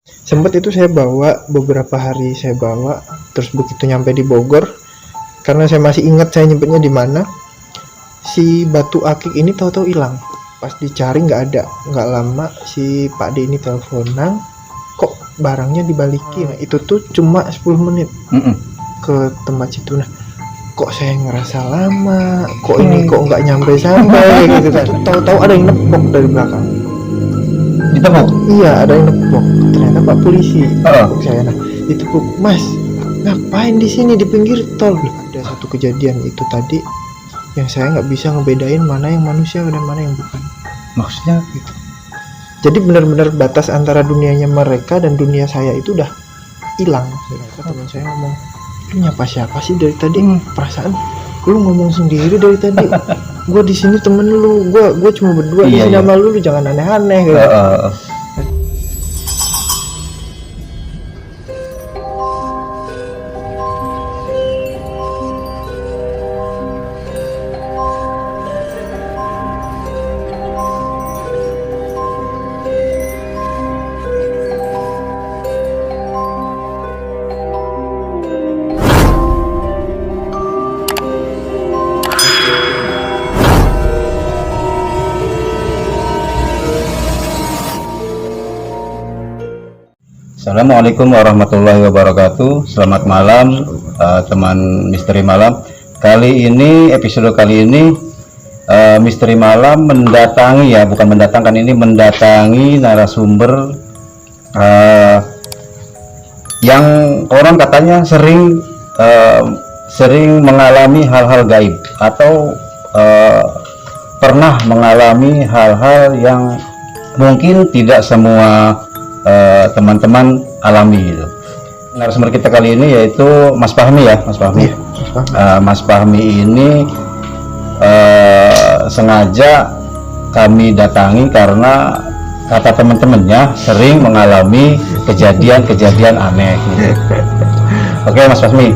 Sempet itu saya bawa beberapa hari, saya bawa terus begitu nyampe di Bogor, karena saya masih ingat saya nyebutnya di mana, si batu akik ini tahu-tahu hilang. Pas dicari nggak ada. Nggak lama si Pak D ini teleponan, kok barangnya dibalikin. Itu tuh cuma 10 menit ke tempat situ. Nah, kok saya ngerasa lama, kok ini kok nggak sampai gitu kan. Tahu-tahu ada yang nepok dari belakang. Ditepuk? Iya, ada yang nepok. Ternyata Pak polisi. Nepok saya. Nah, ditepuk, Mas, ngapain di sini di pinggir tol? Ada satu kejadian itu tadi yang saya nggak bisa ngebedain mana yang manusia dan mana yang bukan. Maksudnya gitu. Jadi benar-benar batas antara dunianya mereka dan dunia saya itu udah hilang. Teman saya ngomong, lu nyapa siapa sih dari tadi? Perasaan lu ngomong sendiri dari tadi. Gue di sini temen lu, gue cuma berdua di sini sama lu jangan aneh-aneh gitu. Assalamualaikum warahmatullahi wabarakatuh. Selamat malam teman Misteri Malam. Episode kali ini Misteri Malam mendatangi mendatangi narasumber yang orang katanya sering mengalami hal-hal gaib atau pernah mengalami hal-hal yang mungkin tidak semua teman-teman alami gitu. Narasumber kita kali ini yaitu Mas Fahmi ya, Mas Fahmi. Mas Fahmi ini sengaja kami datangi karena kata teman-temannya sering mengalami kejadian-kejadian aneh gitu. Oke, Mas Fahmi,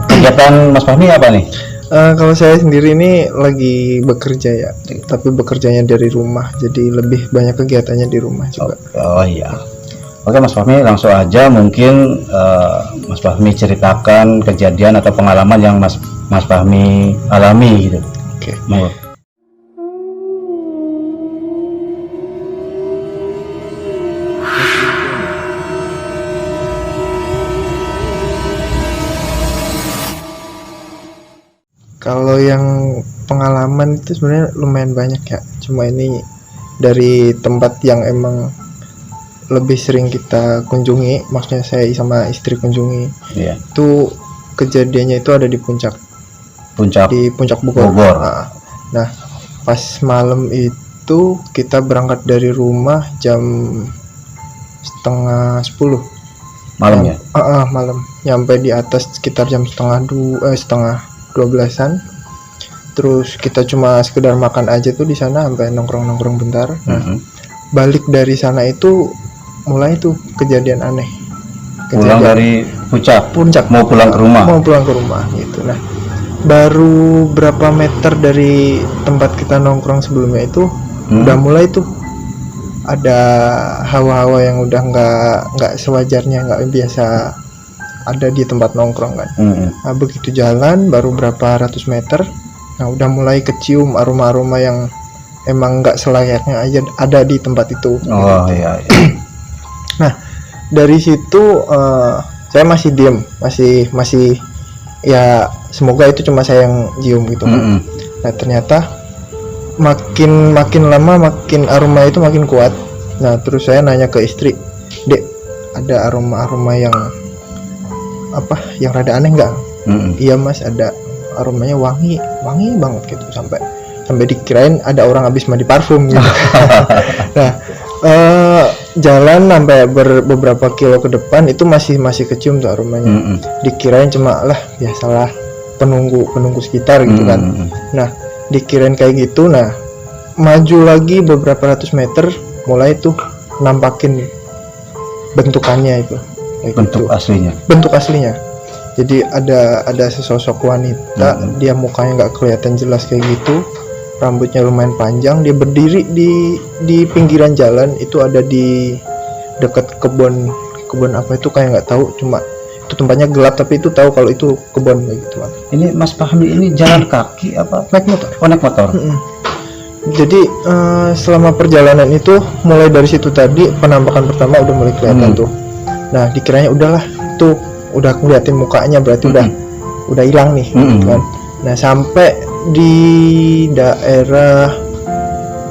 kegiatan Mas Fahmi apa nih? Kalau saya sendiri ini lagi bekerja ya, tapi bekerjanya dari rumah, jadi lebih banyak kegiatannya di rumah juga. Oh iya. Oke Mas Fahmi, langsung aja mungkin Mas Fahmi ceritakan kejadian atau pengalaman yang Mas Fahmi alami gitu. Oke. Mau. Kalau yang pengalaman itu sebenarnya lumayan banyak ya. Cuma ini dari tempat yang emang lebih sering kita kunjungi, maksudnya saya sama istri kunjungi. Iya. Itu kejadiannya itu ada di puncak Bogor. Nah, pas malam itu kita berangkat dari rumah jam 9:30 malam ya? Malam. Nyampe di atas sekitar jam setengah 12-an. Terus kita cuma sekedar makan aja tuh di sana sampai nongkrong bentar. Nah, balik dari sana itu mulai tuh kejadian aneh. Pulang dari puncak mau pulang ke rumah gitu. Nah, baru berapa meter dari tempat kita nongkrong sebelumnya itu udah mulai tuh ada hawa-hawa yang udah nggak sewajarnya, nggak biasa ada di tempat nongkrong kan. Nah, begitu jalan baru berapa ratus meter, nah udah mulai kecium aroma-aroma yang emang nggak selayaknya aja ada di tempat itu. Oh iya. Nah, dari situ saya masih diem, masih ya semoga itu cuma saya yang cium gitu kan. Nah, ternyata makin lama makin aroma itu makin kuat. Nah, terus saya nanya ke istri, "Dek, ada aroma yang yang rada aneh nggak?" "Iya Mas, ada, aromanya wangi banget gitu, sampai dikirain ada orang habis mandi parfum gitu." Nah, jalan sampai beberapa kilo ke depan itu masih kecium tuh aromanya. Dikirain cuma biasalah penunggu sekitar gitu kan. Nah, dikirain kayak gitu. Nah, maju lagi beberapa ratus meter mulai tuh nampakin bentukannya itu. Bentuk aslinya. Jadi ada sesosok wanita, dia mukanya nggak kelihatan jelas kayak gitu, rambutnya lumayan panjang, dia berdiri di pinggiran jalan, itu ada di deket kebun apa itu kayak nggak tahu, cuma itu tempatnya gelap tapi itu tahu kalau itu kebun kayak gitu Bang. Ini Mas Fahmi ini jalan kaki apa Naik motor. oh naik motor? Jadi selama perjalanan itu mulai dari situ tadi penampakan pertama udah mulai kelihatan tuh. Nah dikiranya udahlah itu udah ngeliatin mukanya berarti udah hilang nih gitu kan. Nah sampai di daerah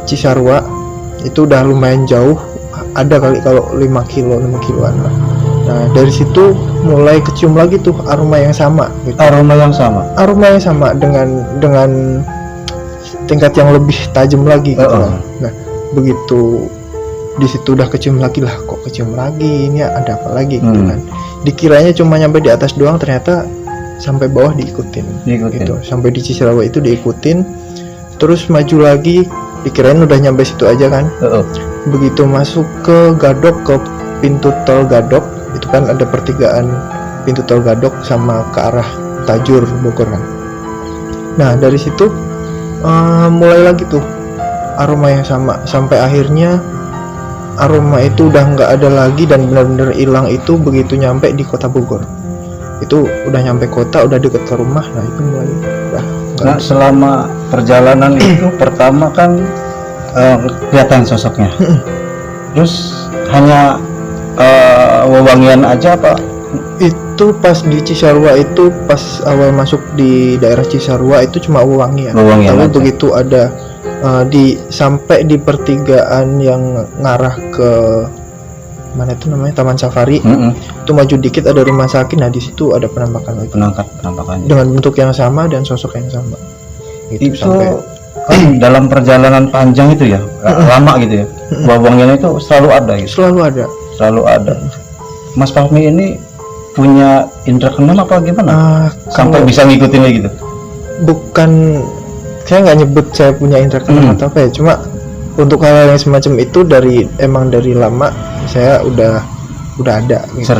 Cisarua itu udah lumayan jauh, ada kali kalau 6 kiloan lah. Nah dari situ mulai kecium lagi tuh aroma yang sama gitu. Aroma yang sama dengan tingkat yang lebih tajam lagi gitu kan. Nah begitu di situ udah kecium lagi lah, kok kecium lagi, ini ada apa lagi gitu kan. Dikiranya cuma nyampe di atas doang, ternyata sampai bawah diikutin. Gitu. Sampai di Cisarua itu diikutin, terus maju lagi, dikirain udah nyampe situ aja kan. Begitu masuk ke Gadok, ke pintu tol Gadok, itu kan ada pertigaan pintu tol Gadok sama ke arah Tajur Bogor kan. Nah dari situ mulai lagi tuh aroma yang sama, sampai akhirnya aroma itu udah nggak ada lagi dan benar-benar hilang itu begitu nyampe di kota Bogor. Itu udah nyampe kota, udah deket ke rumah. Nah itu mulai udah Nah selama perjalanan itu pertama kan kelihatan sosoknya, terus hanya wewangian aja apa? Itu pas di Cisarua, itu pas awal masuk di daerah Cisarua itu cuma wewangian. Tapi aja. begitu ada sampai di pertigaan yang ngarah ke mana itu namanya Taman Safari, itu maju dikit ada rumah sakit. Nah di situ ada penampakan lagi. Penampakannya Dengan bentuk yang sama dan sosok yang sama. Itu sampai dalam perjalanan panjang itu ya, lama gitu ya. Wewangian itu selalu ada gitu. Selalu ada. Mas Fahmi ini punya indera keenam apa gimana? Sampai bisa ngikutin kayak gitu? Bukan, saya nggak nyebut saya punya indera keenam atau apa ya, cuma untuk hal yang semacam itu emang dari lama saya udah ada gitu.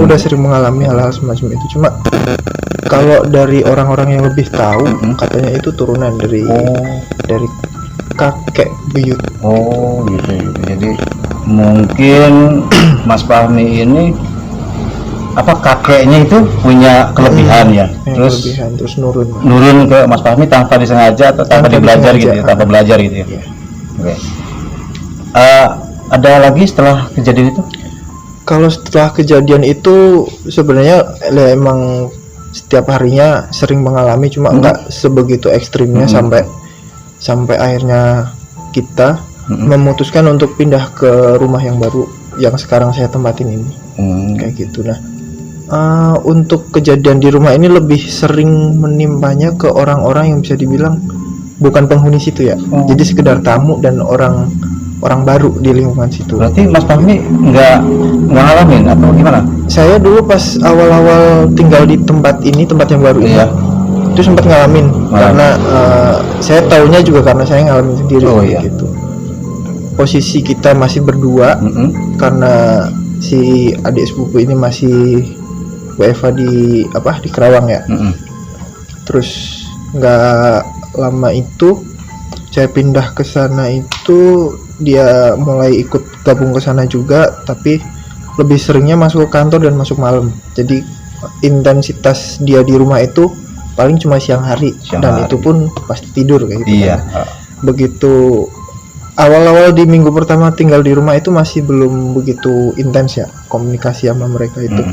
Udah sering mengalami hal-hal semacam itu. Cuma kalau dari orang-orang yang lebih tahu katanya itu turunan dari kakek buyut. Gitu. Jadi mungkin Mas Fahmi ini kakeknya itu punya kelebihan ya, terus nurun ke Mas Fahmi tanpa disengaja atau tanpa belajar gitu ya, tanpa belajar gitu ya. Oke. Ada lagi setelah kejadian itu? Kalau setelah kejadian itu sebenarnya emang setiap harinya sering mengalami, cuma enggak sebegitu ekstrimnya sampai akhirnya kita memutuskan untuk pindah ke rumah yang baru yang sekarang saya tempatin ini. Kayak gitu. Nah untuk kejadian di rumah ini lebih sering menimpanya ke orang-orang yang bisa dibilang bukan penghuni situ ya. Jadi sekedar tamu dan orang baru di lingkungan situ. Berarti Mas Fahmi nggak ngalamin atau gimana? Saya dulu pas awal-awal tinggal di tempat yang baru ini, itu sempat ngalamin. Karena saya taunya juga karena saya ngalamin sendiri gitu. Posisi kita masih berdua karena si adik sepupu ini masih WFH di Kerawang ya. Terus nggak lama itu saya pindah ke sana, itu dia mulai ikut gabung ke sana juga, tapi lebih seringnya masuk ke kantor dan masuk malam. Jadi intensitas dia di rumah itu paling cuma siang hari. Itu pun pasti tidur kayak gitu. Begitu awal-awal di minggu pertama tinggal di rumah itu masih belum begitu intens ya komunikasi sama mereka itu.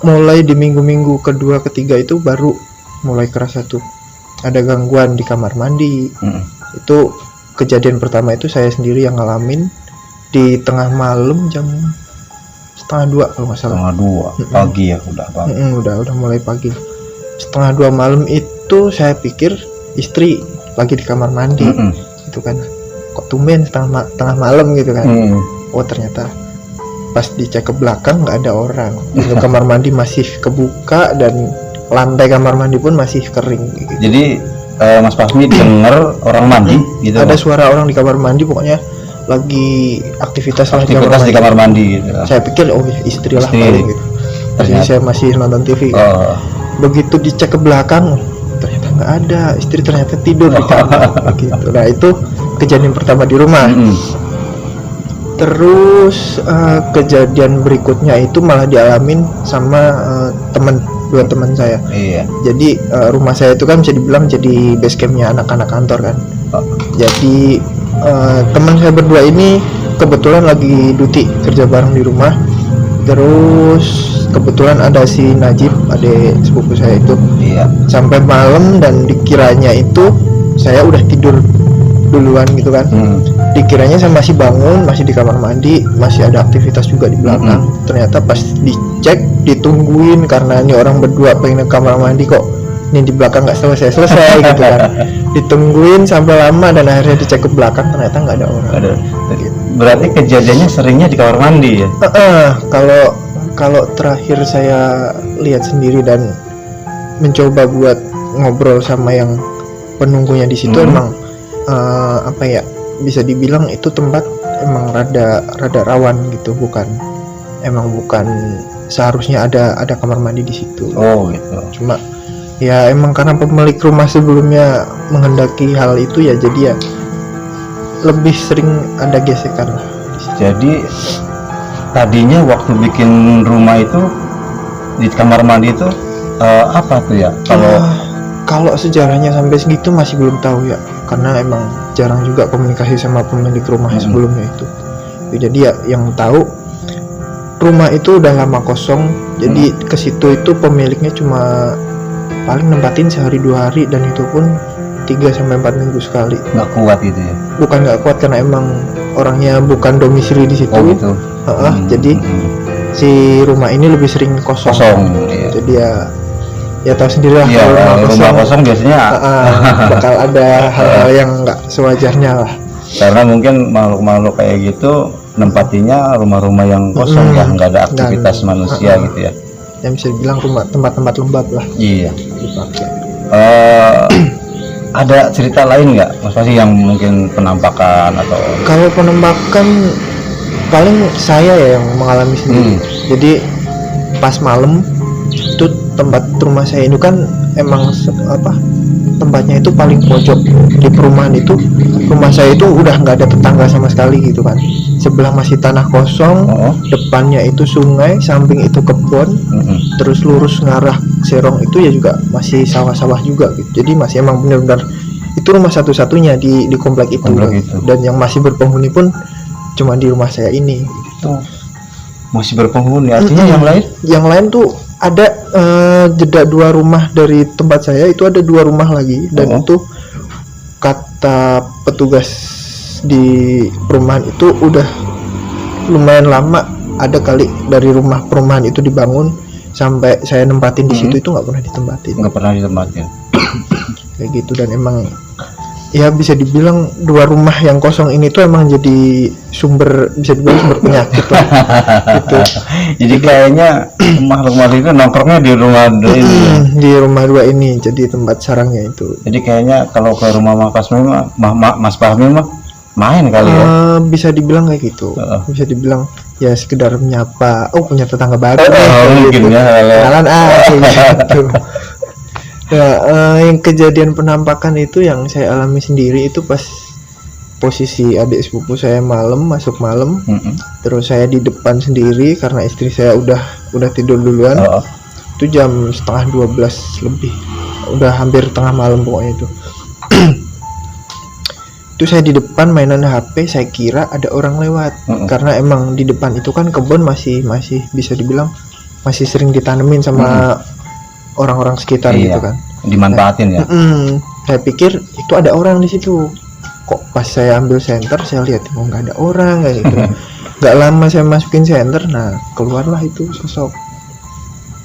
Mulai di minggu-minggu kedua ketiga itu baru mulai kerasa tuh ada gangguan di kamar mandi. Itu kejadian pertama itu saya sendiri yang ngalamin di tengah malam jam 1:30 kalau nggak salah. 1:30 pagi ya, udah pagi. Udah mulai pagi. 1:30 malam itu saya pikir istri lagi di kamar mandi. Itu kan kok tumben tengah malam gitu kan. Oh ternyata pas dicek ke belakang nggak ada orang. Pintu kamar mandi masih kebuka dan lantai kamar mandi pun masih kering gitu. Jadi Mas Fahmi dengar orang mandi gitu. Ada suara orang di kamar mandi, pokoknya lagi aktivitas di kamar mandi gitu. Saya pikir istri lah paling gitu. Jadi saya masih nonton TV. Begitu dicek ke belakang ternyata nggak ada, istri ternyata tidur di kamar gitu. Nah itu kejadian pertama di rumah. Terus kejadian berikutnya itu malah dialamin sama dua teman saya. Iya. Jadi rumah saya itu kan bisa dibilang jadi base campnya anak-anak kantor kan. Jadi teman saya berdua ini kebetulan lagi duty kerja bareng di rumah. Terus kebetulan ada si Najib, adik sepupu saya itu. Iya. Sampai malam dan dikiranya itu saya udah tidur duluan gitu kan. Dikiranya saya masih bangun, masih di kamar mandi, masih ada aktivitas juga di belakang. Ternyata pas dicek, ditungguin karena ini orang berdua pengen ke kamar mandi kok ini di belakang nggak selesai gitu kan. Ditungguin sampai lama dan akhirnya dicek ke belakang, ternyata nggak ada orang. Berarti kejadiannya seringnya di kamar mandi ya? Kalau terakhir saya lihat sendiri dan mencoba buat ngobrol sama yang penunggunya di situ, emang bisa dibilang itu tempat emang rada rawan gitu, bukan seharusnya ada kamar mandi di situ. Oh gitu. Cuma ya emang karena pemilik rumah sebelumnya menghendaki hal itu ya, jadi ya lebih sering ada gesekan lah. Jadi tadinya waktu bikin rumah itu di kamar mandi itu apa tuh ya? Kalau sejarahnya sampai segitu masih belum tahu ya, karena emang jarang juga komunikasi sama pemilik rumah sebelumnya itu. Jadi ya yang tahu rumah itu udah lama kosong, jadi ke situ itu pemiliknya cuma paling nempatin sehari 2 hari dan itu pun 3-4 minggu sekali. Nggak kuat itu ya? Bukan nggak kuat karena emang orangnya bukan domisili di situ. Oh gitu. Jadi si rumah ini lebih sering kosong. Iya. Jadi ya tahu sendiri lah, kalau rumah kosong biasanya bakal ada hal-hal yang nggak sewajarnya lah. Karena mungkin makhluk-makhluk kayak gitu nempatinya rumah-rumah yang kosong, ya nggak ada aktivitas manusia gitu ya. Yang bisa dibilang tempat-tempat lembab lah. Iya. Dipakai. Ada cerita lain nggak, Mas Fasi, yang mungkin penampakan atau? Kalau penampakan paling saya ya yang mengalami sendiri. Jadi pas malam itu tempat rumah saya itu kan emang tempatnya itu paling pojok di perumahan itu. Rumah saya itu udah nggak ada tetangga sama sekali gitu kan. Sebelah masih tanah kosong, depannya itu sungai, samping itu kebun, terus lurus ngarah Serong itu ya juga masih sawah-sawah juga gitu. Jadi masih emang benar-benar itu rumah satu-satunya di komplek itu. Dan yang masih berpenghuni pun cuma di rumah saya ini gitu. Masih berpenghuni, artinya yang lain tuh ada jeda 2 rumah dari tempat saya itu ada 2 rumah lagi, dan itu kata petugas di perumahan itu udah lumayan lama ada kali dari rumah perumahan itu dibangun sampai saya nempatin di situ itu nggak pernah ditempatin kayak gitu. Dan emang ya bisa dibilang 2 rumah yang kosong ini tuh emang jadi bisa dibilang sumber penyakit lah gitu. Jadi kayaknya makhluk-makhluk itu nongkrongnya di rumah ini. Di rumah 2 ini jadi tempat sarangnya itu. Jadi kayaknya kalau ke rumah Mas Fahmi mah main kali ya. Bisa dibilang kayak gitu. Bisa dibilang ya sekedar menyapa, punya tetangga baru mungkin gitu. Ya. Kenalan gitu. Yang kejadian penampakan itu yang saya alami sendiri itu pas posisi adik sepupu saya masuk malam, terus saya di depan sendiri karena istri saya udah tidur duluan. Itu jam 11:30 lebih, udah hampir tengah malam pokoknya itu. Itu saya di depan mainan HP, saya kira ada orang lewat, karena emang di depan itu kan kebun masih bisa dibilang masih sering ditanemin sama orang-orang sekitar gitu kan, dimanfaatin ya. Saya pikir itu ada orang di situ. Kok pas saya ambil senter saya lihat nggak ada orang kayak gitu. Nggak lama saya masukin senter, nah keluarlah itu sosok.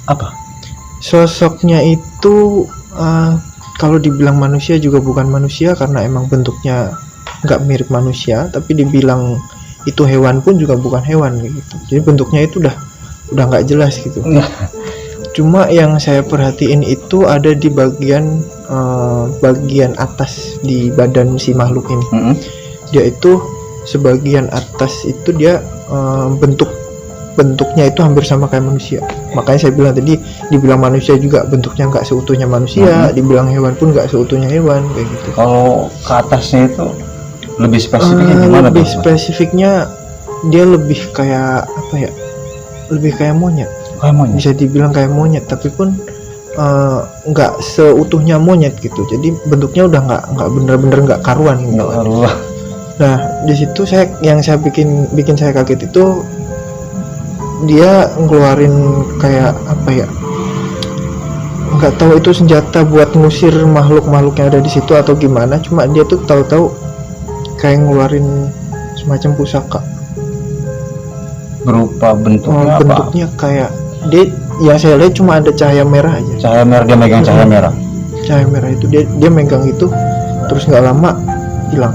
Apa sosoknya itu? Kalau dibilang manusia juga bukan manusia karena emang bentuknya nggak mirip manusia, tapi dibilang itu hewan pun juga bukan hewan gitu. Jadi bentuknya itu udah nggak jelas gitu. Cuma yang saya perhatiin itu ada di bagian atas di badan si makhluk ini. Dia itu sebagian atas itu dia bentuknya itu hampir sama kayak manusia. Makanya saya bilang tadi, dibilang manusia juga bentuknya nggak seutuhnya manusia, dibilang hewan pun nggak seutuhnya hewan kayak gitu. Kalau ke atasnya itu lebih spesifiknya gimana? Lebih spesifiknya dia lebih kayak apa ya, lebih kayak monyet, bisa dibilang kayak monyet, tapi pun nggak seutuhnya monyet gitu. Jadi bentuknya udah nggak bener-bener nggak karuan gitu. Nah di situ yang saya bikin saya kaget itu dia ngeluarin kayak apa ya, nggak tahu itu senjata buat ngusir makhluk-makhluk yang ada di situ atau gimana, cuma dia tuh tahu-tahu kayak ngeluarin semacam pusaka. Berupa bentuknya apa? Bentuknya kayak dia, yang saya lihat cuma ada cahaya merah aja. Cahaya merah, dia megang cahaya merah. Cahaya merah itu dia megang itu, terus nggak lama hilang.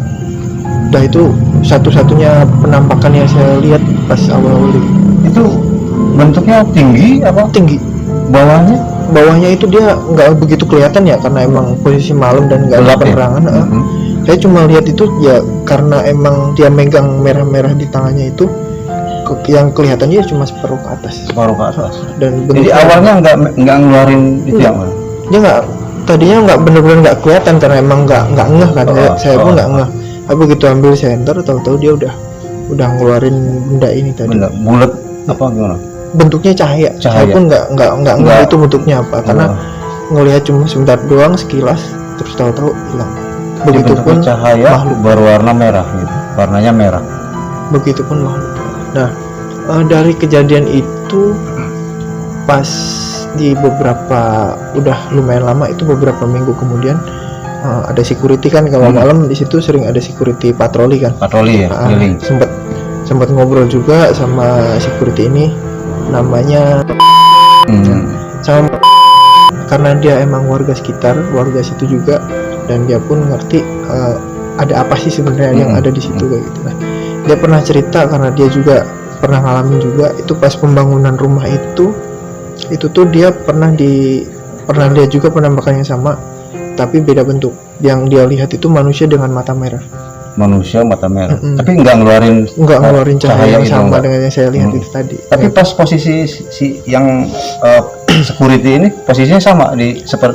Udah itu satu-satunya penampakan yang saya lihat pas awal-awal itu. Bentuknya tinggi apa? Tinggi. Bawahnya itu dia nggak begitu kelihatan ya, karena emang posisi malam dan nggak ada penerangan. Saya cuma lihat itu ya karena emang dia megang merah-merah di tangannya itu, yang kelihatannya cuma separuh ke atas. Dan jadi awalnya nggak ngeluarin itu yang mana? Dia tadinya nggak bener-bener nggak kelihatan karena emang nggak ngeh kan. Saya pun nggak ngeh. Tapi begitu ambil senter, tahu-tahu dia udah ngeluarin benda ini tadi. Benda bulat apa gimana? Bentuknya cahaya. Saya pun nggak ngeh itu bentuknya apa, karena ngelihat cuma sebentar doang sekilas, terus tahu-tahu hilang. Begitupun cahaya makhluk berwarna merah gitu. Warnanya merah. Begitupun makhluk. Nah, dari kejadian itu pas di beberapa, udah lumayan lama itu, beberapa minggu kemudian ada security kan kalau malam di situ sering ada security patroli kan. Patroli ya, keliling. Sempat ngobrol juga sama security ini, namanya sama, karena dia emang warga sekitar, warga situ juga, dan dia pun ngerti ada apa sih sebenarnya yang ada di situ kayak gitu. Nah, dia pernah cerita karena dia juga pernah ngalamin juga itu pas pembangunan rumah itu tuh dia pernah lihat juga penampakan yang sama, tapi beda bentuk. Yang dia lihat itu manusia dengan mata merah. Tapi nggak ngeluarin cahaya yang sama dengan yang saya lihat itu tadi. Tapi pas posisi si yang security ini posisinya sama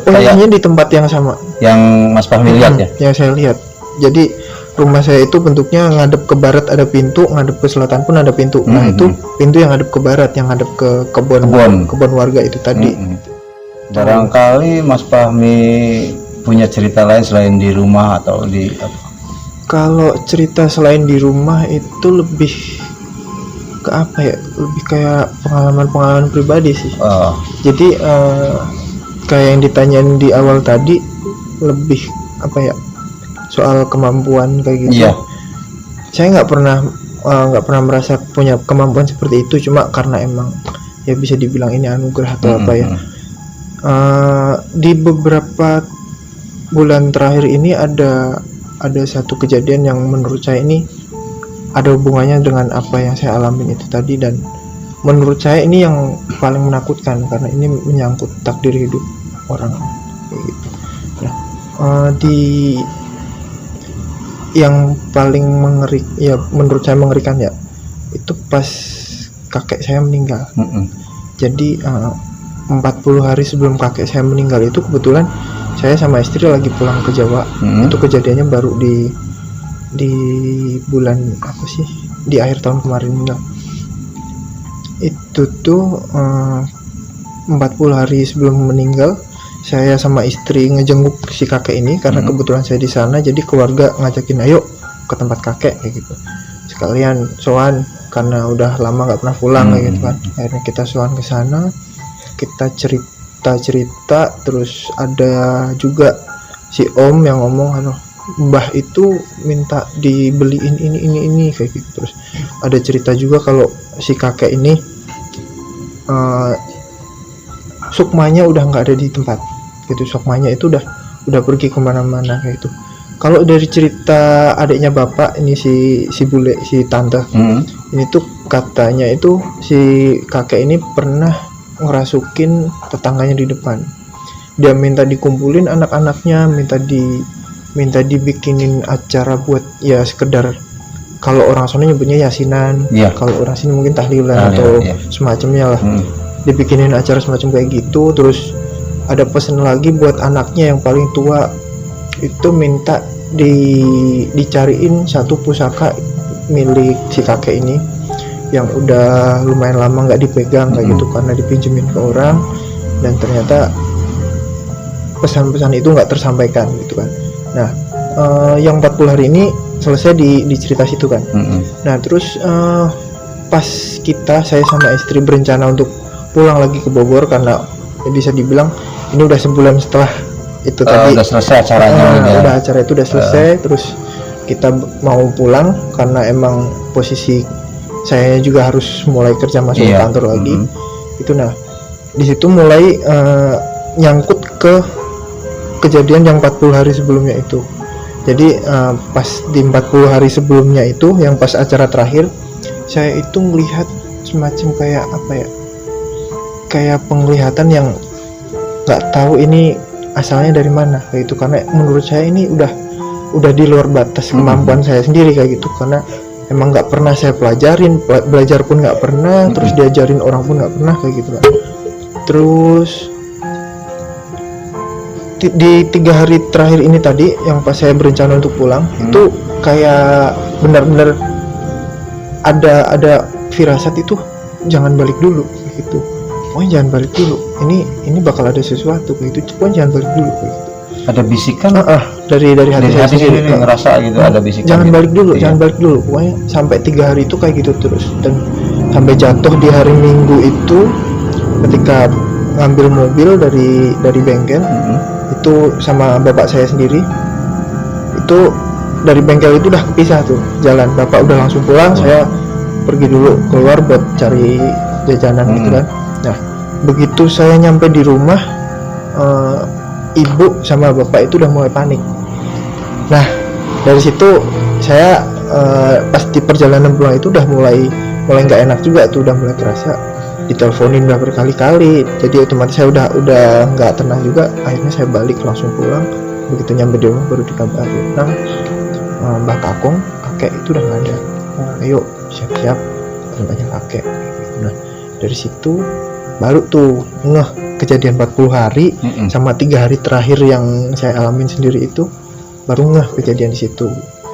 posisinya di tempat yang sama yang Mas Fahmi lihat ya? Yang saya lihat. Jadi rumah saya itu bentuknya ngadep ke barat ada pintu, ngadep ke selatan pun ada pintu. Nah itu pintu yang ngadep ke barat, yang ngadep ke kebun warga itu tadi. Barangkali Mas Fahmi punya cerita lain selain di rumah atau di apa? Kalau cerita selain di rumah itu lebih ke apa ya, lebih kayak pengalaman pribadi sih. Jadi kayak yang ditanyain di awal tadi, lebih apa ya, soal kemampuan kayak gitu. Saya nggak pernah merasa punya kemampuan seperti itu, cuma karena emang ya bisa dibilang ini anugerah atau apa ya. Di beberapa bulan terakhir ini ada satu kejadian yang menurut saya ini ada hubungannya dengan apa yang saya alamin itu tadi, dan menurut saya ini yang paling menakutkan karena ini menyangkut takdir hidup orang kayak gitu. Nah, yang paling menurut saya mengerikan ya itu pas kakek saya meninggal. Jadi 40 hari sebelum kakek saya meninggal itu kebetulan saya sama istri lagi pulang ke Jawa. Itu kejadiannya baru di bulan apa sih, di akhir tahun kemarin meninggal. Itu tuh 40 hari sebelum meninggal saya sama istri ngejenguk si kakek ini karena kebetulan saya di sana, jadi keluarga ngajakin ayo ke tempat kakek kayak gitu, sekalian sowan karena udah lama nggak pernah pulang kayak gitu kan. Akhirnya kita sowan ke sana, kita cerita, terus ada juga si om yang ngomong mbah itu minta dibeliin ini kayak gitu. Terus ada cerita juga kalau si kakek ini sukmanya udah nggak ada di tempat gitu, sukmanya itu udah pergi kemana-mana kayak gitu. Kalau dari cerita adiknya bapak ini, si bule, si tante ini tuh katanya itu si kakek ini pernah ngerasukin tetangganya di depan. Dia minta dikumpulin anak-anaknya, minta dibikinin acara buat ya sekedar, kalau orang sana nyebutnya yasinan, kalau orang sini mungkin tahlilan atau semacamnya lah. Dibikinin acara semacam kayak gitu. Terus ada pesan lagi buat anaknya yang paling tua itu minta dicariin satu pusaka milik si kakek ini yang udah lumayan lama nggak dipegang kayak gitu karena dipinjemin ke orang, dan ternyata pesan-pesan itu nggak tersampaikan gitu kan. Nah, yang 40 hari ini selesai di cerita situ kan. Nah, terus pas saya sama istri berencana untuk pulang lagi ke Bogor, karena bisa dibilang ini udah sebulan setelah itu tadi udah selesai acaranya. Udah acara itu udah selesai, terus kita mau pulang karena emang posisi saya juga harus mulai kerja masuk kantor lagi. Itu nah di situ mulai nyangkut ke kejadian yang 40 hari sebelumnya itu. Jadi pas di 40 hari sebelumnya itu, yang pas acara terakhir, saya itu melihat semacam kayak apa ya, kayak penglihatan yang nggak tahu ini asalnya dari mana kayak itu, karena menurut saya ini udah di luar batas kemampuan saya sendiri kayak gitu, karena emang nggak pernah saya pelajarin, belajar pun nggak pernah, terus diajarin orang pun nggak pernah kayak gitu kan. Terus di 3 hari terakhir ini tadi, yang pas saya berencana untuk pulang, itu kayak benar-benar ada firasat itu, jangan balik dulu gitu. Oh, jangan balik dulu, ini bakal ada sesuatu kayak gitu, pokoknya jangan balik dulu kayak gitu. Ada bisikan dari hati saya sendiri, ngerasa gitu, ada bisikan jangan gitu. balik dulu, jangan balik dulu, pokoknya sampai 3 hari itu kayak gitu terus. Dan sampai jatuh di hari Minggu itu, ketika ngambil mobil dari bengkel, itu sama bapak saya sendiri, itu dari bengkel itu udah kepisah tuh jalan, bapak udah langsung pulang, saya pergi dulu keluar buat cari jajanan gitu kan. Nah, begitu saya nyampe di rumah, ibu sama bapak itu udah mulai panik. Nah, dari situ saya pas di perjalanan pulang itu udah mulai nggak enak juga tuh, udah mulai kerasa diteleponin udah berkali-kali, jadi otomatis saya udah nggak tenang juga. Akhirnya saya balik langsung pulang. Begitu nyampe di rumah baru dikabarin, Mbak Kakung, kakek itu udah nggak ada, ayo siap-siap tempatnya kakek. Nah, dari situ baru tuh ngeh kejadian 40 hari sama 3 hari terakhir yang saya alamin sendiri itu, baru ngeh kejadian di situ.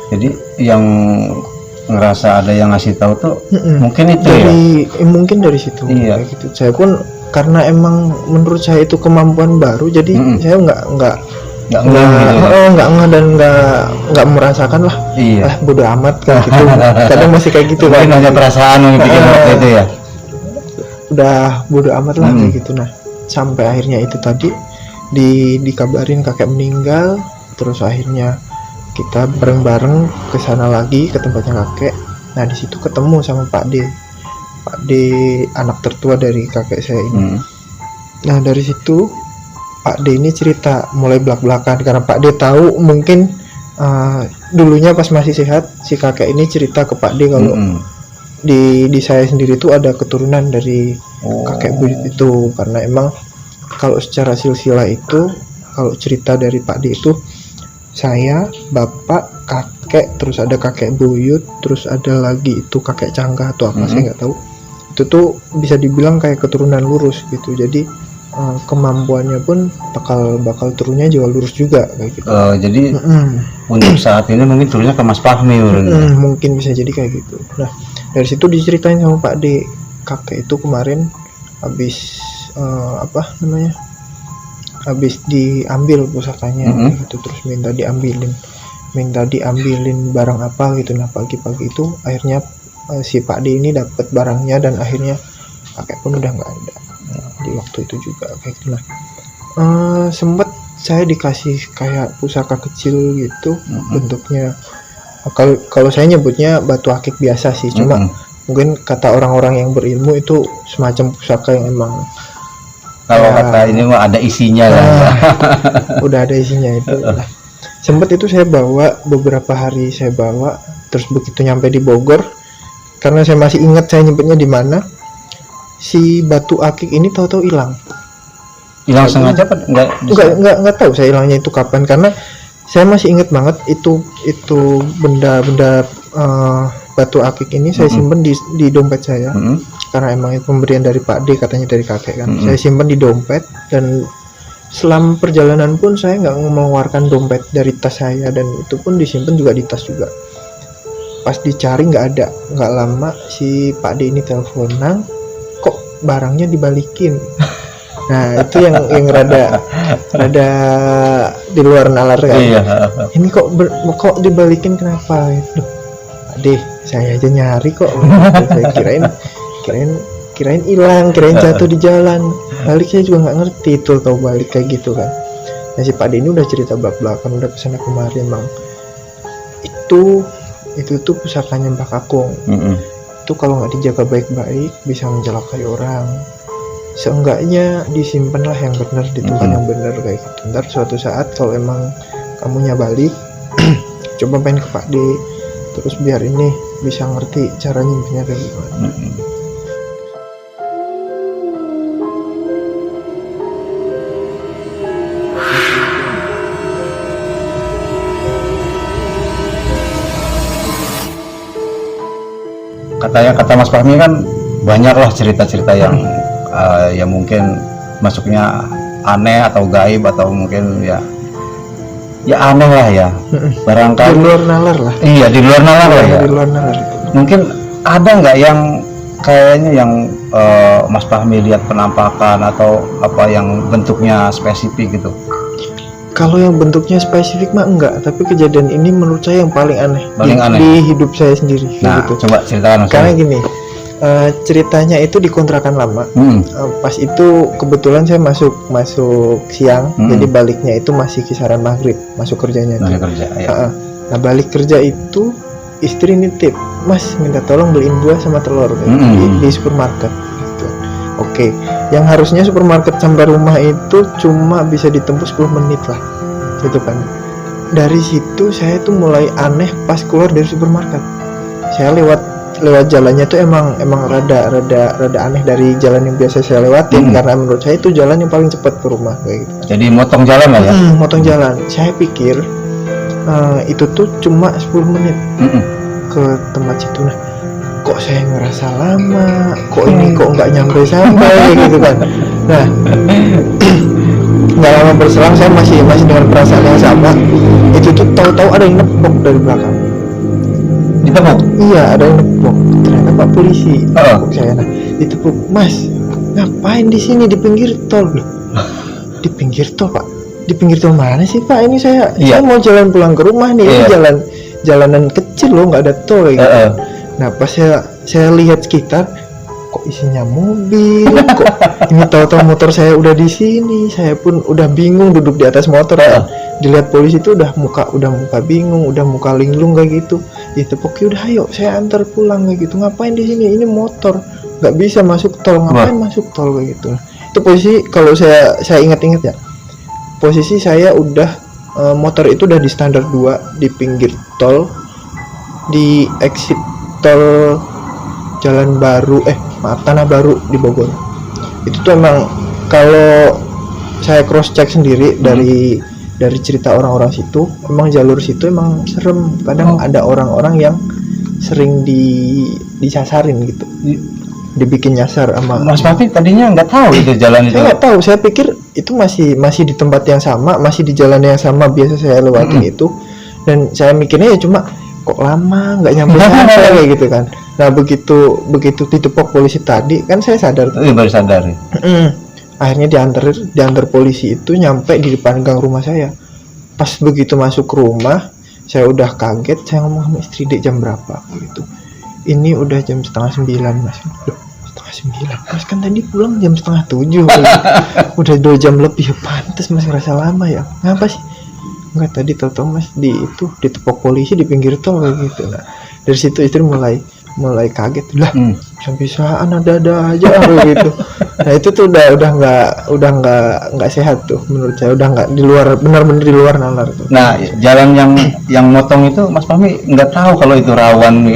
Jadi yang ngerasa ada yang ngasih tahu tuh mungkin itu mungkin dari situ. Kayak gitu. Saya pun karena emang menurut saya itu kemampuan baru, jadi saya nggak ngeh dan nggak merasakan lah. Bodo amat kayak gitu. Kadang masih kayak gitu kan. Hanya perasaan yang bikin waktu itu ya. Udah bodo amat lah kayak gitu. Nah, sampai akhirnya itu tadi dikabarin kakek meninggal, terus akhirnya kita bareng-bareng ke sana lagi ke tempatnya kakek. Nah, di situ ketemu sama Pak D, anak tertua dari kakek saya ini. Nah, dari situ Pak D ini cerita mulai belak-belakan, karena Pak D tahu mungkin dulunya pas masih sehat, si kakek ini cerita ke Pak D kalau di saya sendiri itu ada keturunan dari kakek buyut itu, karena emang kalau secara silsilah itu, kalau cerita dari Pak D itu, saya, bapak, kakek, terus ada kakek buyut, terus ada lagi itu kakek canggah atau apa, saya nggak tahu. Itu tuh bisa dibilang kayak keturunan lurus gitu. Jadi kemampuannya pun bakal turunnya juga lurus juga kayak gitu. Jadi untuk saat ini mungkin turunnya ke Mas Fahmi. Mungkin bisa jadi kayak gitu. Nah, dari situ diceritain sama Pak D, kakek itu kemarin habis habis diambil pusakanya gitu, terus minta diambilin barang apa gitu. Nah, pagi-pagi itu akhirnya si Pak D ini dapat barangnya, dan akhirnya kakek pun udah nggak ada di waktu itu juga kayak gitu. Nah, sempet saya dikasih kayak pusaka kecil gitu, bentuknya kalau saya nyebutnya batu akik biasa sih, cuma mungkin kata orang-orang yang berilmu itu semacam pusaka yang emang kalau kata ini mah ada isinya kan. Udah ada isinya itu. Nah, sempet itu saya bawa beberapa hari, saya bawa, terus begitu nyampe di Bogor, karena saya masih ingat saya nyebutnya di mana, si batu akik ini tahu-tahu hilang. Hilang sengaja apa nggak tahu saya hilangnya itu kapan, karena saya masih ingat banget itu benda batu akik ini saya simpen di dompet saya. Karena emang itu pemberian dari Pak D, katanya dari kakek kan. Saya simpen di dompet, dan selama perjalanan pun saya nggak mengeluarkan dompet dari tas saya, dan itu pun disimpan juga di tas juga. pas dicari nggak ada. Nggak lama si Pak D ini teleponan, kok barangnya dibalikin. Nah itu yang rada di luar nalar kan. Iya. Ini kok dibalikin kenapa? Duh, Pak D, saya aja nyari kok. Saya kirain hilang, kirain jatuh di jalan. Balik saya juga nggak ngerti itu tahu balik kayak gitu kan. Nah si Pak D ini udah cerita belak-belakan, udah kesana kemari emang. Itu tuh pusakanya Mbak Kakung. Itu kalau nggak dijaga baik-baik bisa mencelakai orang. Seenggaknya disimpanlah yang benar di tempat yang benar kayak gitu. Ntar suatu saat kalau emang kamunya balik, coba main ke Pak D, terus biar ini bisa ngerti cara nyimpennya kayak gimana. Kata Mas Fahmi kan banyaklah cerita-cerita yang ya mungkin masuknya aneh atau gaib atau mungkin ya aneh lah ya. Barangkali Di luar nalar lah. Iya, di luar nalar lah ya. Di luar nalar. Mungkin ada nggak yang kayaknya yang Mas Fahmi lihat penampakan atau apa yang bentuknya spesifik gitu? Kalau yang bentuknya spesifik mah enggak, tapi kejadian ini menurut saya yang paling aneh, Paling di hidup saya sendiri. Nah, gitu. coba ceritakan Mas. Karena gini, ceritanya itu di kontrakan lama. Pas itu kebetulan saya masuk siang, jadi baliknya itu masih kisaran maghrib, masuk kerjanya. Masih kerja, ya. Nah balik kerja itu istri nitip, Mas minta tolong beliin buah sama telur di supermarket. Gitu. Oke, yang harusnya supermarket sampai rumah itu cuma bisa ditempuh 10 menit lah, gitu kan. Dari situ saya tuh mulai aneh pas keluar dari supermarket. Saya lewat jalannya tuh emang rada aneh dari jalan yang biasa saya lewatin, karena menurut saya itu jalan yang paling cepat ke rumah kayak gitu. Jadi motong jalan lah ya. Motong jalan. Saya pikir itu tuh cuma 10 menit ke tempat situ. Nah, kok saya ngerasa lama, kok nggak sampai gitu kan. Nah, nggak lama berselang saya masih dengan perasaan yang sama. Itu tuh tahu-tahu ada yang nepok dari belakang. Ditepuk? Iya, ada yang nepok. Ternyata Pak polisi. Nepok saya. Nah, ditepuk, Mas, ngapain di sini di pinggir tol? Loh, di pinggir tol Pak? Di pinggir tol mana sih Pak? Ini saya mau jalan pulang ke rumah nih. Ini jalanan kecil loh, nggak ada tol gitu. Nah pas saya lihat sekitar, kok isinya mobil, kok ini tahu-tahu motor saya udah di sini. Saya pun udah bingung duduk di atas motor kan. Dilihat polisi itu udah muka bingung, udah muka linglung kayak gitu. Itu pokoknya udah ayo saya antar pulang kayak gitu. Ngapain di sini? Ini motor, nggak bisa masuk tol. Ngapain masuk tol kayak gitu. Itu posisi kalau saya ingat-ingat ya. Posisi saya udah motor itu udah di standar 2 di pinggir tol, di exit tol Jalan Baru Tanah Baru di Bogor. Itu tuh emang kalau saya cross check sendiri dari cerita orang-orang situ, emang jalur situ emang serem. Kadang ada orang-orang yang sering disasarin gitu, dibikin nyasar sama Mas Fahmi tadinya nggak tahu itu jalan itu. Saya nggak tahu, saya pikir itu masih di tempat yang sama, masih di jalan yang sama biasa saya lewatin itu. Dan saya mikirnya ya cuma kok lama nggak nyampe kayak gitu kan. Nah begitu ditepok polisi tadi kan saya sadar tuh. Baru sadar. Akhirnya diantar polisi itu nyampe di depan gang rumah saya. Pas begitu masuk ke rumah, saya udah kaget. Saya ngomong sama istri, Dek jam berapa gitu. Ini udah jam 8:30 Mas. Loh, 8:30 Mas kan tadi pulang jam 6:30 udah 2 jam lebih. Pantes Mas ngerasa lama ya. Ngapa sih? Enggak, tadi tahu Mas ditepok polisi di pinggir tol kayak gitu. Nah dari situ istri mulai kaget lah, bisa-bisaan ada aja gitu. Nah itu tuh udah nggak sehat tuh menurut saya, udah nggak benar-benar di luar nalar tuh. Nah jalan yang motong itu Mas Fahmi nggak tahu kalau itu rawan.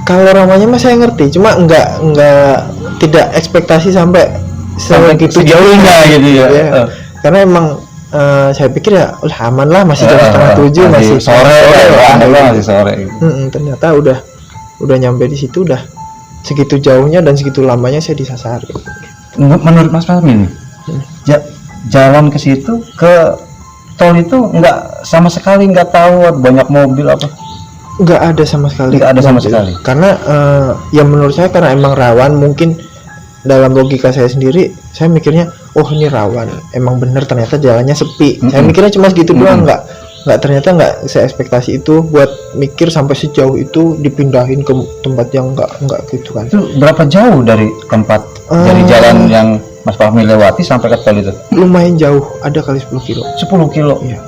Kalau rawannya Mas saya ngerti, cuma nggak tidak ekspektasi sampai segitu jauhnya gitu ya. Karena emang saya pikir ya udah aman lah, masih jam 6:30 masih sore. Ternyata udah nyampe di situ, udah segitu jauhnya dan segitu lamanya saya disasar. Menurut Mas Fahmi nih, jalan ke situ ke tol itu nggak sama sekali nggak tahu banyak mobil apa? nggak ada sama sekali. Nggak ada sama mobil. sekali. Karena ya menurut saya karena emang rawan, mungkin dalam logika saya sendiri saya mikirnya oh ini rawan, emang bener ternyata jalannya sepi. Saya mikirnya cuma segitu doang, nggak ternyata nggak saya ekspektasi itu buat mikir sampai sejauh itu dipindahin ke tempat yang nggak gitu kan. Itu berapa jauh dari tempat dari jalan yang Mas Fahmi lewati sampai ke tol itu? Lumayan jauh, ada kali 10 kilo. 10 kilo. Iya.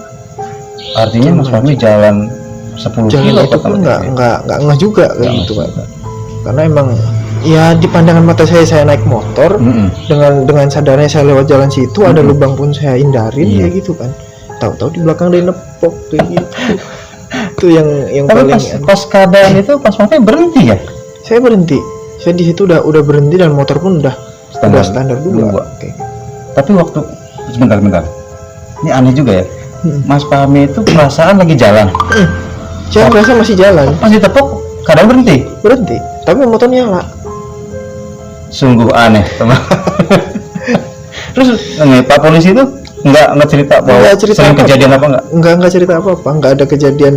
Artinya Mas Fahmi jalan 10 Jalan kilo itu pun nggak ngeh juga kayak Nggak gitu ngeh kan. Karena emang ya di pandangan mata saya naik motor dengan sadarnya saya lewat jalan situ, ada lubang pun saya hindarin kayak gitu kan. Tahu-tahu di belakang dia nepok kayak gitu. Itu yang Tapi paling pas keadaan itu Mas Fahmi berhenti ya? saya berhenti. Saya di situ udah berhenti dan motor pun udah standar dua. Kayak gitu. Tapi waktu sebentar. Ini aneh juga ya. Mas Fahmi itu perasaan lagi jalan. Saya merasa masih jalan, Masih tepuk, kadang berhenti. tapi motor nyala. Sungguh aneh, teman. Terus Pak polisi itu nggak cerita bahwa Nggak cerita sering apa-apa. kejadian apa nggak? Nggak cerita apa-apa, nggak ada kejadian.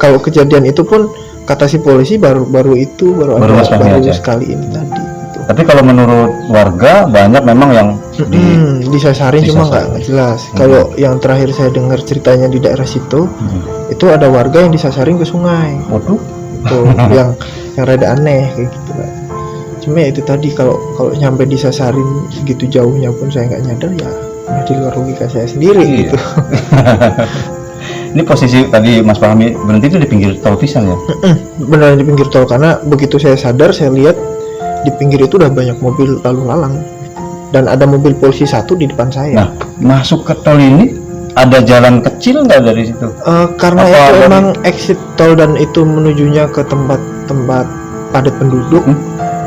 Kalau kejadian itu pun kata si polisi baru Baru Mas Fahmi aja. sekali ini tadi gitu. Tapi kalau menurut warga banyak memang yang Disasarin cuma nggak jelas. Kalau yang terakhir saya dengar ceritanya di daerah situ, itu ada warga yang disasarin ke sungai. waduh, Itu yang rada aneh kayak gitu kan. Cuma ya itu tadi, kalau nyampe disasarin segitu jauhnya pun saya nggak nyadar, ya di luar logika saya sendiri Iya. gitu. Ini posisi tadi Mas Fahmi berhenti itu di pinggir tol pisan ya? Beneran di pinggir tol, karena begitu saya sadar saya lihat di pinggir itu udah banyak mobil lalu lalang dan ada mobil polisi satu di depan saya. Nah, masuk ke tol ini ada jalan kecil nggak dari situ? Karena Apa itu dari- emang exit tol dan itu menujunya ke tempat padat penduduk.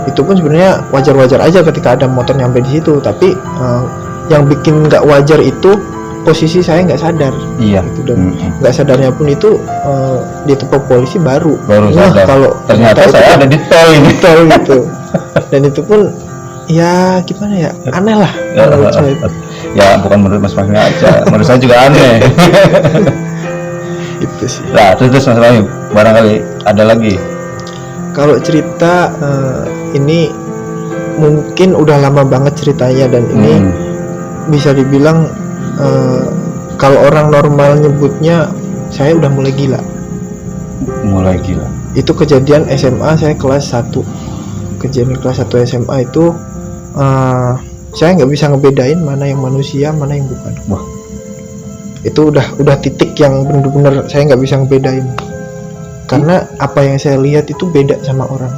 Itu pun sebenarnya wajar-wajar aja ketika ada motor nyampe di situ, tapi yang bikin nggak wajar itu posisi saya nggak sadar. Iya. Gitu, dan nggak sadarnya pun itu ditepok polisi baru. Baru Nah, sadar. kalau Ternyata itu saya ada di tol ini. tol gitu. Dan itu pun ya gimana ya, aneh lah menurut saya. Ya bukan menurut Mas Fahmi aja, menurut saya juga aneh. Itu sih. Nah, terus Mas Fahmi, barangkali ada lagi. Kalau cerita ini mungkin udah lama banget ceritanya, dan ini bisa dibilang kalau orang normal nyebutnya saya udah mulai gila. Mulai gila. Itu kejadian SMA, saya kelas 1. Kejadian kelas 1 SMA itu saya nggak bisa ngebedain mana yang manusia, mana yang bukan. Wah. Itu udah titik yang bener-bener saya nggak bisa ngebedain. Karena apa yang saya lihat itu beda sama orang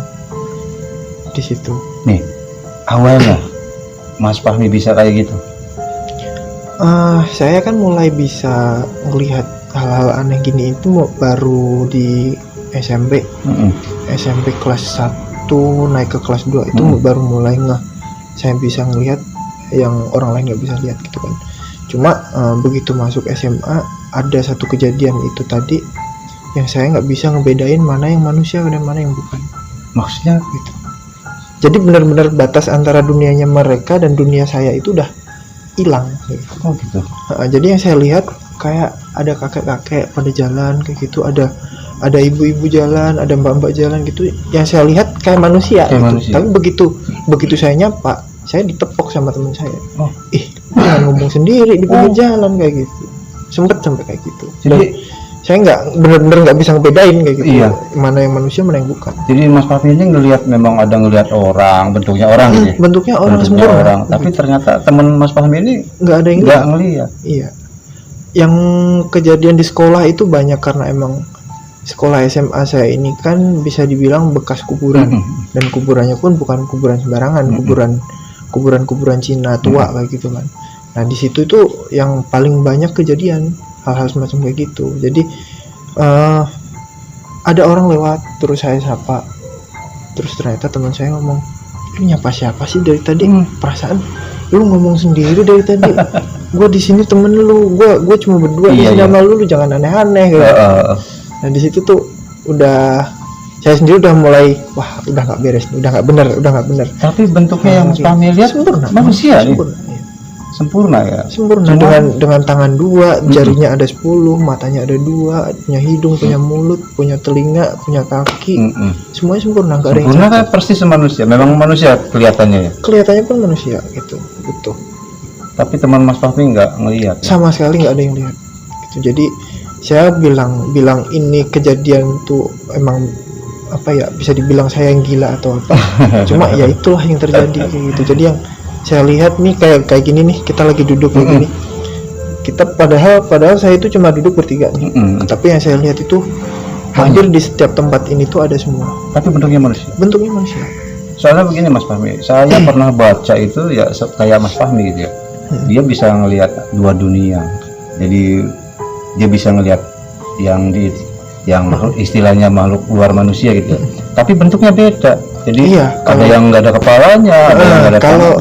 di situ. Nih, awalnya Mas Fahmi bisa kayak gitu. Saya kan mulai bisa ngelihat hal-hal aneh gini itu baru di SMP. SMP kelas 1 naik ke kelas 2 itu baru mulai saya bisa ngelihat yang orang lain nggak bisa lihat gitu kan. Cuma begitu masuk SMA ada satu kejadian itu tadi yang saya nggak bisa ngebedain mana yang manusia dan mana yang bukan. Maksudnya Gitu. Jadi benar-benar batas antara dunianya mereka dan dunia saya itu udah hilang gitu. oh gitu. Jadi yang saya lihat kayak ada kakek-kakek pada jalan kayak gitu, ada ibu-ibu jalan, ada mbak-mbak jalan gitu. Yang saya lihat kayak manusia. Kayak Gitu. manusia. Tapi begitu saya nyapa, saya ditepok sama teman saya. Oh. Jangan ngomong sendiri di pinggir jalan kayak gitu. Sempet sampai kayak gitu. Dan Jadi saya bener-bener nggak bisa ngebedain kayak gitu. Iya. Mana yang manusia, mana yang bukan. Jadi Mas Fahmi ini ngelihat orang, bentuknya orang gitu ya? Bentuknya orang Bentuknya sempurna. orang. Tapi ternyata teman Mas Fahmi ini Nggak ada yang nggak lihat. ngelihat. Iya. Yang kejadian di sekolah itu banyak karena emang sekolah SMA saya ini kan bisa dibilang bekas kuburan. Dan kuburannya pun bukan kuburan sembarangan, kuburan Cina tua kayak gitu kan. Nah di situ itu yang paling banyak kejadian hal-hal semacam kayak gitu. Jadi ada orang lewat, terus saya sapa, terus ternyata teman saya ngomong, lu nyapa siapa sih dari tadi? Perasaan lu ngomong sendiri dari tadi. Gue di sini temen lu, gue cuma berdua di sini sama lu jangan aneh-aneh gitu. Nah di situ tuh udah saya sendiri udah mulai wah udah nggak beres, udah nggak bener. Tapi bentuknya yang Mas Fahmi lihat Sempurna. manusia nih. Sempurna, iya. sempurna ya. Sempurna. Dengan tangan 2, jarinya ada 10, matanya ada 2, punya hidung, punya mulut, punya telinga, punya kaki. Semuanya sempurna, nggak ada yang Sempurna kan cacat. persis manusia. Memang manusia kelihatannya ya. Kelihatannya pun manusia gitu, betul. Tapi teman Mas Fahmi nggak ngelihat. Sama sekali nggak ada yang lihat. Gitu. Jadi saya bilang ini kejadian tuh emang apa ya, bisa dibilang saya yang gila atau apa. Cuma ya itulah yang terjadi kayak gitu. Jadi yang saya lihat nih kayak gini nih, kita lagi duduk kayak gini. Kita padahal saya itu cuma duduk bertiga nih. Tapi yang saya lihat itu hampir di setiap tempat ini tuh ada semua. Tapi bentuknya manusia. Bentuknya manusia. Soalnya begini Mas Fahmi, saya pernah baca itu ya kayak Mas Fahmi gitu ya. Dia bisa ngelihat 2 dunia. Jadi dia bisa ngelihat yang istilahnya makhluk luar manusia gitu. Tapi bentuknya beda. Jadi Iya, ada yang nggak ada kepalanya, ada yang nggak ada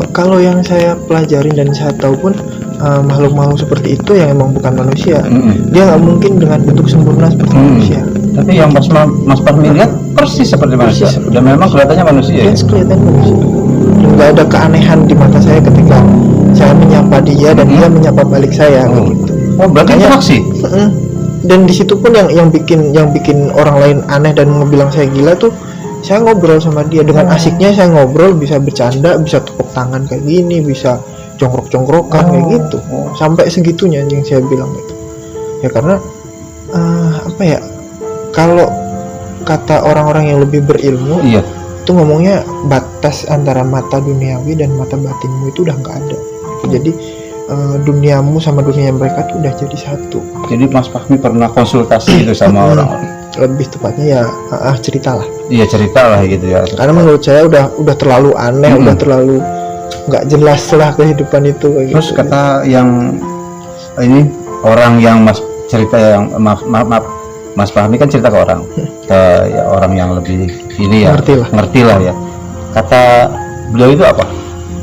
kalau yang saya pelajarin dan saya tahu pun makhluk-makhluk seperti itu yang emang bukan manusia. Dia nggak mungkin dengan bentuk sempurna seperti manusia. Tapi yang Mas Fahmi lihat persis seperti manusia. Dan memang kelihatannya manusia. Dia kelihatan manusia. Nggak ada keanehan di mata saya ketika saya menyapa dia dan dia menyapa balik saya gitu. Oh, berarti interaksi. Dan di situ pun yang bikin orang lain aneh dan ngebilang saya gila tuh, saya ngobrol sama dia dengan asiknya. Saya ngobrol, bisa bercanda, bisa tepuk tangan kayak gini, bisa jongkrok-jongkrokan kayak gitu. Sampai segitunya yang saya bilang itu. Ya karena apa ya? Kalau kata orang-orang yang lebih berilmu, itu ngomongnya batas antara mata duniawi dan mata batinmu itu udah nggak ada. Jadi duniamu sama dunia mereka tuh udah jadi satu. Jadi Mas Fahmi pernah konsultasi itu sama orang-orang. Lebih tepatnya ya cerita lah. Iya, cerita lah gitu ya. Karena menurut saya udah terlalu aneh, udah terlalu nggak jelas lah kehidupan itu kayak Terus gitu. kata yang ini orang yang Mas cerita yang maaf Mas Fahmi kan cerita ke orang, ke ya, orang yang lebih ini ya ngerti lah ya. Kata beliau itu apa?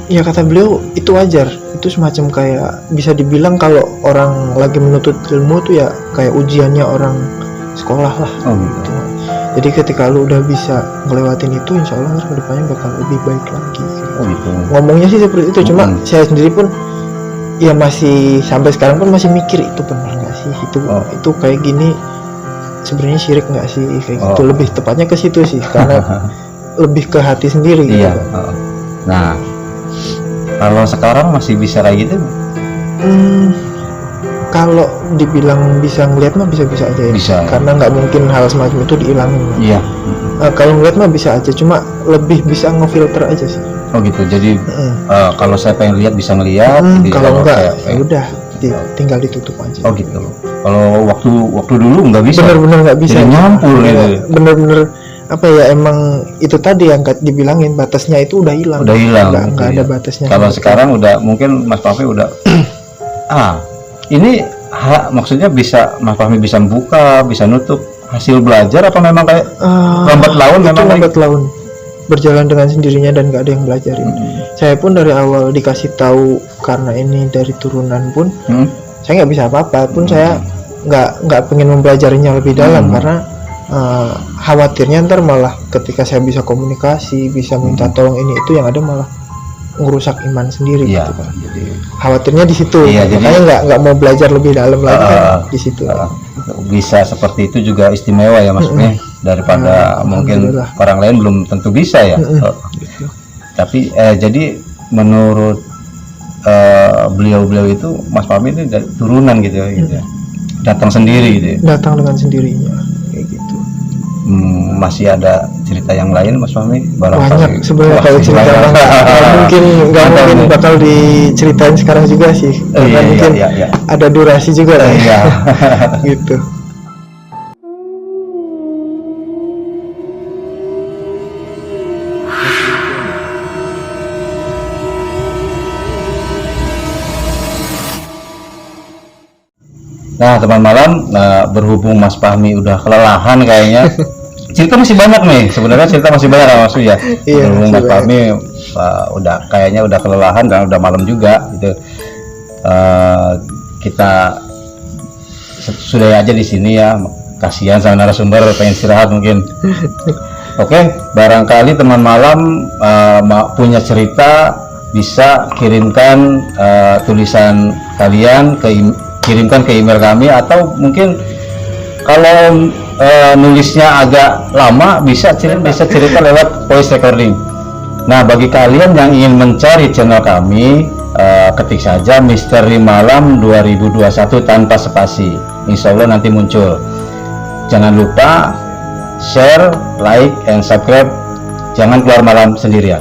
Ya kata beliau itu wajar. Itu semacam kayak bisa dibilang kalau orang lagi menuntut ilmu tuh ya kayak ujiannya orang sekolah lah. Gitu. Jadi ketika lu udah bisa ngelewatin itu, insya Allah kedepannya bakal lebih baik lagi. Gitu. Ngomongnya sih seperti itu, cuma saya sendiri pun ya masih sampai sekarang pun masih mikir itu benar nggak sih, itu kayak gini sebenarnya syirik nggak sih kayak gitu. Lebih tepatnya ke situ sih, karena lebih ke hati sendiri. Iya. Gitu. Nah, kalau sekarang masih bisa kayak gitu? Kalau dibilang bisa ngeliat mah bisa-bisa aja ya. Bisa. Karena nggak mungkin hal semacam itu dihilangin. Iya. Kalau ngeliat mah bisa aja, cuma lebih bisa ngefilter aja sih. Oh gitu. Jadi kalau saya pengen lihat bisa ngelihat. Kalau enggak, ya udah tinggal ditutup aja. Oh gitu. Kalau waktu dulu nggak bisa. Bener-bener nggak bisa. Jadi nyampur gitu. Bener-bener apa ya, emang itu tadi yang dibilangin batasnya itu udah hilang. Udah hilang. Nggak ada batasnya. Kalau sekarang udah mungkin Mas Fahmi udah ini maksudnya bisa Mas Fahmi bisa buka, bisa nutup hasil belajar apa memang kayak lambat laun? Memang lambat laun, berjalan dengan sendirinya dan nggak ada yang belajarin. Saya pun dari awal dikasih tahu karena ini dari turunan pun saya nggak bisa apa-apa pun. Saya nggak pengen mempelajarinya lebih dalam karena khawatirnya ntar malah ketika saya bisa komunikasi, bisa minta tolong ini itu, yang ada malah ngerusak iman sendiri gitu kan. Jadi khawatirnya di situ. Makanya nggak mau belajar lebih dalam lagi kan di situ. Bisa seperti itu juga istimewa ya maksudnya, daripada mungkin orang lain belum tentu bisa ya. Gitu. Tapi jadi menurut beliau itu Mas Fahmi itu dari turunan gitu ya. Datang sendiri gitu ya. Datang dengan sendirinya kayak gitu. Masih ada cerita yang lain Mas Fahmi? Banyak sebenarnya kalau cerita nggak mungkin bakal diceritain sekarang juga sih, karena mungkin ada durasi juga lah ya. Gitu. Nah teman malam, berhubung Mas Fahmi udah kelelahan kayaknya, cerita masih banyak nih sebenarnya, cerita masih banyak Mas ya. Berhubung Mas Fahmi kayaknya udah kelelahan dan udah malam juga gitu, kita sudah aja di sini ya, kasihan sama narasumber pengen istirahat mungkin. Oke, barangkali teman malam punya cerita bisa kirimkan tulisan kalian kirimkan ke email kami, atau mungkin kalau nulisnya agak lama bisa cerita lewat voice recording. Nah, bagi kalian yang ingin mencari channel kami, ketik saja Misteri Malam 2021 tanpa spasi, insya Allah nanti muncul. Jangan lupa share, like, and subscribe. Jangan keluar malam sendirian.